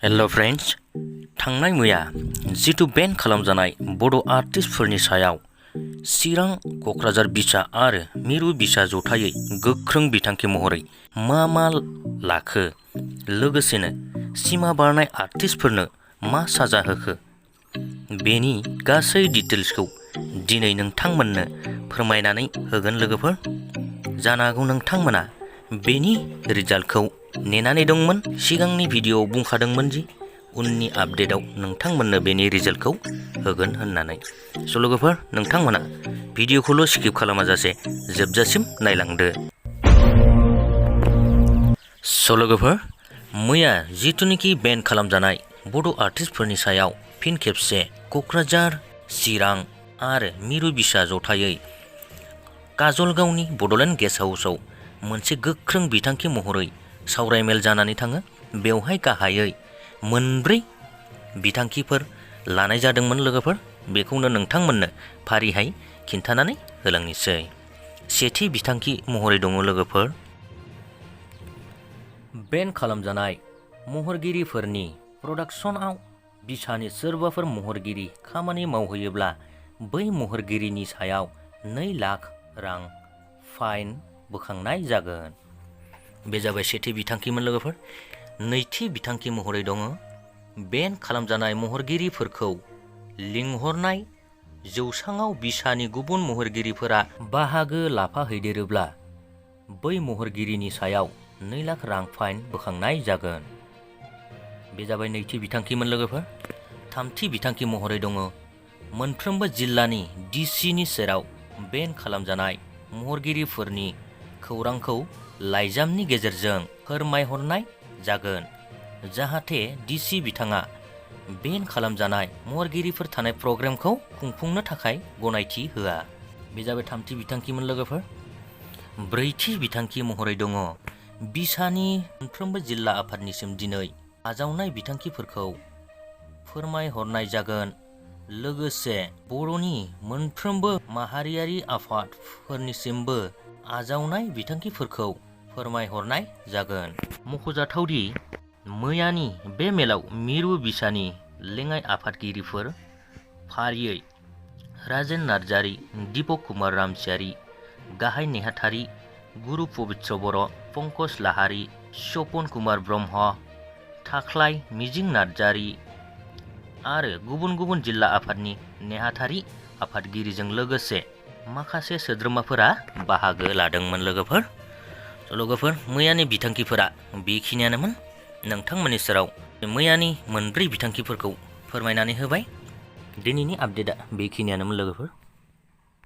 Hello friends, थांनाय मैया जितु बेन खालामजानाय बड' आर्टिस्टफोरनि सायाव चिरां क'क्राझार बिसा आरो मिरु बिसा जथायै गोख्रों बिथांखि महरै मा लाखो, लोगोसेनो सिमा बारनाय आर्टिस्टफोरनो मा साजा होखो, बेनि गासै डिटेल्सखौ दिनै नोंथांमोननो फोरमायनानै होगोन लोगोफोर। जानो हागौ नोंथांमोना बेनि रिजाल्टखौ नेनानै दंमोन। सिगांनि भिडिअ'आव बुंखादोंमोन जि उननि आपडेटआव नोंथांमोननो बेनि रिजाल्टखौ होगोन होननानै। स' लोगोफोर, नोंथांमोना भिडिअ'खौल' स्किप खालामाजासे जोबजासिम नायलांदो। स' लोगोफोर, मैया जिथुनिखि बेन खालामजानाय बड' आर्टिस्टफोरनि सायाव फिन खेबसे क'क्राझार, चिरां आरो मिरु बिसा जथायै काजलगावनि बड'लेण्ड गेस्ट हाउसआव मोनसे गोख्रों बिथांखि महरै सावरायमेल जानानै थाङो। बेवहाय गाहायै मोनब्रै बिथांखिफोर लानाय जादोंमोन लोगोफोर। बेखौनो नोंथांमोननो फारिहाय खिन्थानानै होलांनोसै। सेथि बिथांखि महरै दङ लोगोफोर, बेन खालामजानाय महरगिरिफोरनि प्रडाक्शनआव बिसानि सोरबाफोर महरगिरि खामानि मावहैयोब्ला बै महरगिरिनि सायाव 2 लाख रां फाइन बोखांनाय जागोन। बे जाबाय सेथि बिथांखिमोन लोगोफोर। नैथि बिथांखि महरै दङ, बेन खालामजानाय महरगिरिफोरखौ लिंहरनाय जौसाङाव बिसानि गुबुन महरगिरिफोरा बाहागो लाफाहैदेरोब्ला बै महरगिरिनि सायाव 2 लाख रां फाइन बोखांनाय जागोन। बे जाबाय नैथि बिथांखिमोन लोगोफोर। थामथि बिथांखि महरै दङ, मोनफ्रोमबो जिल्लानि डिसिनि सेराव बेन खालामजानाय महरगिरिफोरनि खौरांखौ लाइजामनि गेजेरजों फोरमायहरनाय जागोन, जाहाथे डिसि बिथाङा बेन खालामजानाय महरगिरिफोर थानाय प्रग्रामखौ खुंफुंनो थाखाय गनायथि होआ। बे जाबाय थामथि बिथांखिमोन लोगोफोर। ब्रैथि बिथांखि महरै दङ, बिसानि मोनफ्रोमबो जिल्ला आफादनिसिम दिनै आजावनाय बिथांखिफोरखौ फोरमायहरनाय जागोन, लोगोसे बर'नि मोनफ्रोमबो माहारियारि आफादफोरनिसिमबो आजावनाय बिथांखिफोरखौ फोरमायहरनाय जागोन। मख'जाथावदि मैयानि बे मेलाव मिरु बिसानि लेङाइ आफादगिरिफोर फारियै राजेन नार्जारि, दीपक कुमार रामसियारि, गाहाय नेहाथारि गुरु पबित्र बर', पंकज लाहारि, स्वपन कुमार ब्रह्म, थाख्लाय मिजिं नार्जारि आरो गुबुन गुबुन जिल्ला आफादनि नेहाथारि आफादगिरिजों लोगोसे माखासे सोद्रोमाफोरा बाहागो लादोंमोन लोगोफोर। लोगोफोर, मैयानि बिथांखिफोरा बेखिनियानोमोन। नोंथांमोननि सेराव मैयानि मोनब्रै बिथांखिफोरखौ फोरमायनानै होबाय। दिनैनि आपडेटआ बेखिनियानोमोन लोगोफोर।